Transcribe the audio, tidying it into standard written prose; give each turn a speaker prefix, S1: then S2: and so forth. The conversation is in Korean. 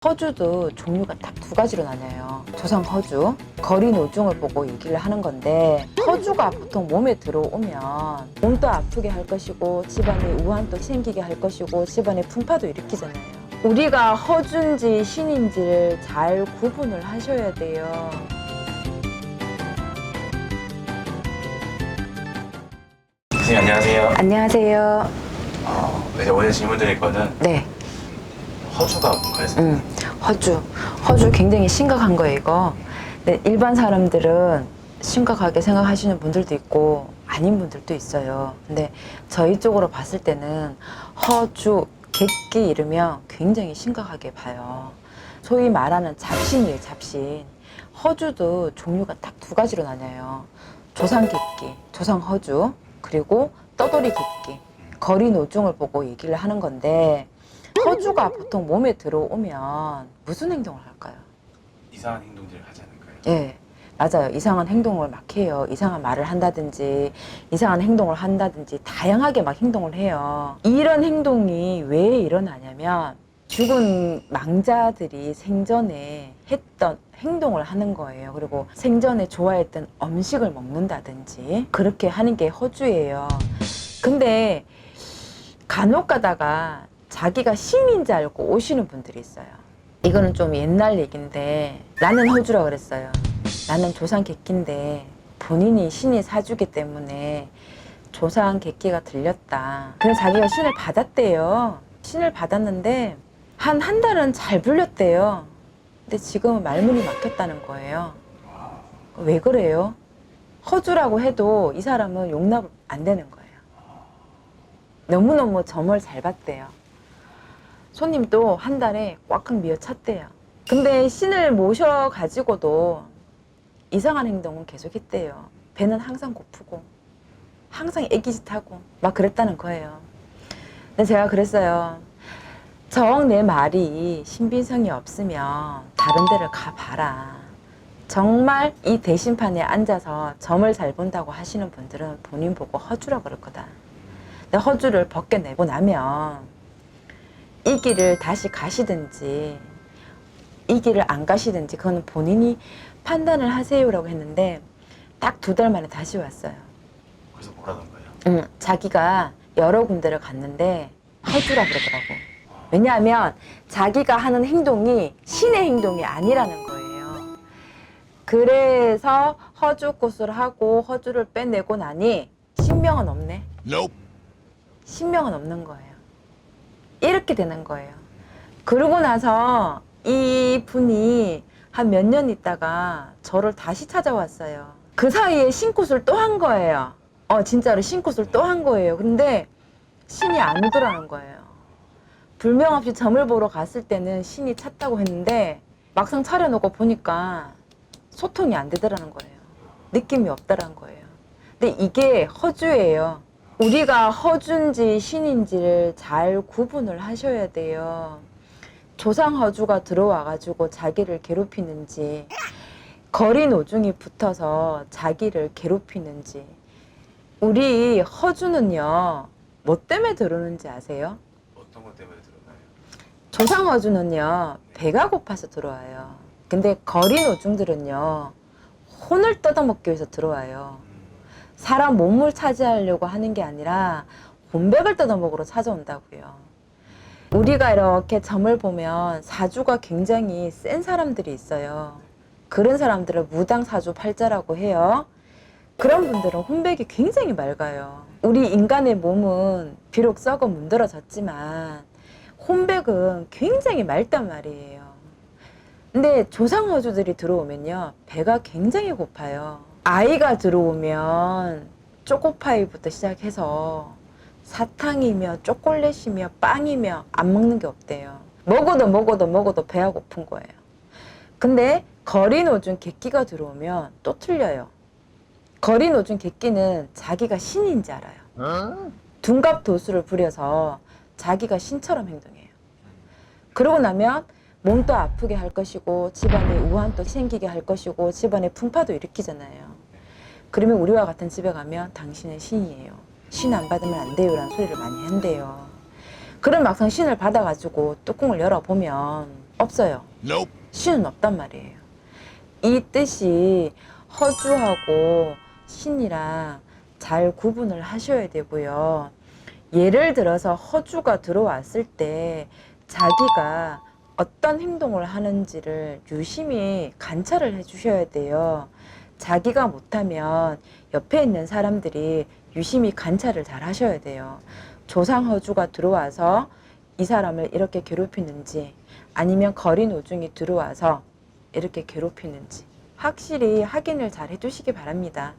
S1: 허주도 종류가 딱 두 가지로 나뉘어요. 조상 허주, 거리 노중을 보고 얘기를 하는 건데, 허주가 보통 몸에 들어오면 몸도 아프게 할 것이고 집안에 우환도 생기게 할 것이고 집안에 풍파도 일으키잖아요. 우리가 허주인지 신인지를 잘 구분을 하셔야 돼요.
S2: 선생님 안녕하세요.
S1: 안녕하세요.
S2: 제가 오늘 질문 드릴 거는
S1: 네.
S2: 허주가 뭔가요, 선생님?
S1: 허주 굉장히 심각한 거예요, 이거. 근데 일반 사람들은 심각하게 생각하시는 분들도 있고 아닌 분들도 있어요. 근데 저희 쪽으로 봤을 때는 허주, 객기 이르면 굉장히 심각하게 봐요. 소위 말하는 잡신이에요, 잡신. 허주도 종류가 딱 두 가지로 나뉘어요. 조상 객기, 조상 허주, 그리고 떠돌이 객기, 거리 노중을 보고 얘기를 하는 건데, 허주가 보통 몸에 들어오면 무슨 행동을 할까요?
S2: 이상한 행동들을 하지 않을까요?
S1: 예, 맞아요. 이상한 행동을 막 해요. 이상한 말을 한다든지, 이상한 행동을 한다든지, 다양하게 막 행동을 해요. 이런 행동이 왜 일어나냐면, 죽은 망자들이 생전에 했던 행동을 하는 거예요. 그리고 생전에 좋아했던 음식을 먹는다든지, 그렇게 하는 게 허주예요. 근데 간혹 가다가 자기가 신인 줄 알고 오시는 분들이 있어요. 이거는 좀 옛날 얘기인데, 나는 허주라 그랬어요. 나는 조상 객기인데 본인이 신이 사주기 때문에 조상 객기가 들렸다. 그래서 자기가 신을 받았대요. 신을 받았는데 한 달은 잘 불렸대요. 근데 지금은 말문이 막혔다는 거예요. 왜 그래요? 허주라고 해도 이 사람은 용납 안 되는 거예요. 너무너무 점을 잘 봤대요. 손님도 한 달에 꽉꽉 미어 찼대요. 근데 신을 모셔가지고도 이상한 행동은 계속 했대요. 배는 항상 고프고 항상 애기짓하고 막 그랬다는 거예요. 근데 제가 그랬어요. 정 내 말이 신빙성이 없으면 다른 데를 가봐라. 정말 이 대신판에 앉아서 점을 잘 본다고 하시는 분들은 본인 보고 허주라 그럴 거다. 근데 허주를 벗겨내고 나면 이 길을 다시 가시든지 이 길을 안 가시든지 그거는 본인이 판단을 하세요라고 했는데 딱 2달 만에 다시 왔어요.
S2: 그래서 뭐라던가요?
S1: 자기가 여러 군데를 갔는데 허주라 그러더라고. 왜냐하면 자기가 하는 행동이 신의 행동이 아니라는 거예요. 그래서 허주굿을 하고 허주를 빼내고 나니 신명은 없네. 신명은 없는 거예요. 이렇게 되는 거예요. 그러고 나서 이 분이 한 몇 년 있다가 저를 다시 찾아왔어요. 그 사이에 신굿을 또 한 거예요. 진짜로 신굿을 또 한 거예요. 근데 신이 안 오더라는 거예요. 불명 없이 점을 보러 갔을 때는 신이 찼다고 했는데 막상 차려놓고 보니까 소통이 안 되더라는 거예요. 느낌이 없더라는 거예요. 근데 이게 허주예요. 우리가 허주인지 신인지를 잘 구분을 하셔야 돼요. 조상 허주가 들어와가지고 자기를 괴롭히는지, 거리 노중이 붙어서 자기를 괴롭히는지. 우리 허주는요, 뭐 때문에 들어오는지 아세요?
S2: 어떤 것 때문에 들었나요?
S1: 조상 허주는요, 배가 고파서 들어와요. 근데 거리 노중들은요, 혼을 뜯어먹기 위해서 들어와요. 사람 몸을 차지하려고 하는 게 아니라 혼백을 뜯어먹으러 찾아온다고요. 우리가 이렇게 점을 보면 사주가 굉장히 센 사람들이 있어요. 그런 사람들을 무당사주 팔자라고 해요. 그런 분들은 혼백이 굉장히 맑아요. 우리 인간의 몸은 비록 썩어 문드러졌지만 혼백은 굉장히 맑단 말이에요. 근데 조상허주들이 들어오면요, 배가 굉장히 고파요. 아이가 들어오면 초코파이부터 시작해서 사탕이며 초콜릿이며 빵이며 안 먹는 게 없대요. 먹어도 배가 고픈 거예요. 근데 거리노중 객기가 들어오면 또 틀려요. 거리노중 객기는 자기가 신인지 알아요. 둔갑도수를 부려서 자기가 신처럼 행동해요. 그러고 나면 몸도 아프게 할 것이고 집안에 우환도 생기게 할 것이고 집안에 풍파도 일으키잖아요. 그러면 우리와 같은 집에 가면 당신은 신이에요. 신 안 받으면 안 돼요 라는 소리를 많이 한대요. 그럼 막상 신을 받아가지고 뚜껑을 열어보면 없어요. 신은 없단 말이에요. 이 뜻이 허주하고 신이랑 잘 구분을 하셔야 되고요. 예를 들어서 허주가 들어왔을 때 자기가 어떤 행동을 하는지를 유심히 관찰을 해 주셔야 돼요. 자기가 못하면 옆에 있는 사람들이 유심히 관찰을 잘 하셔야 돼요. 조상 허주가 들어와서 이 사람을 이렇게 괴롭히는지 아니면 거린 오중이 들어와서 이렇게 괴롭히는지 확실히 확인을 잘 해두시기 바랍니다.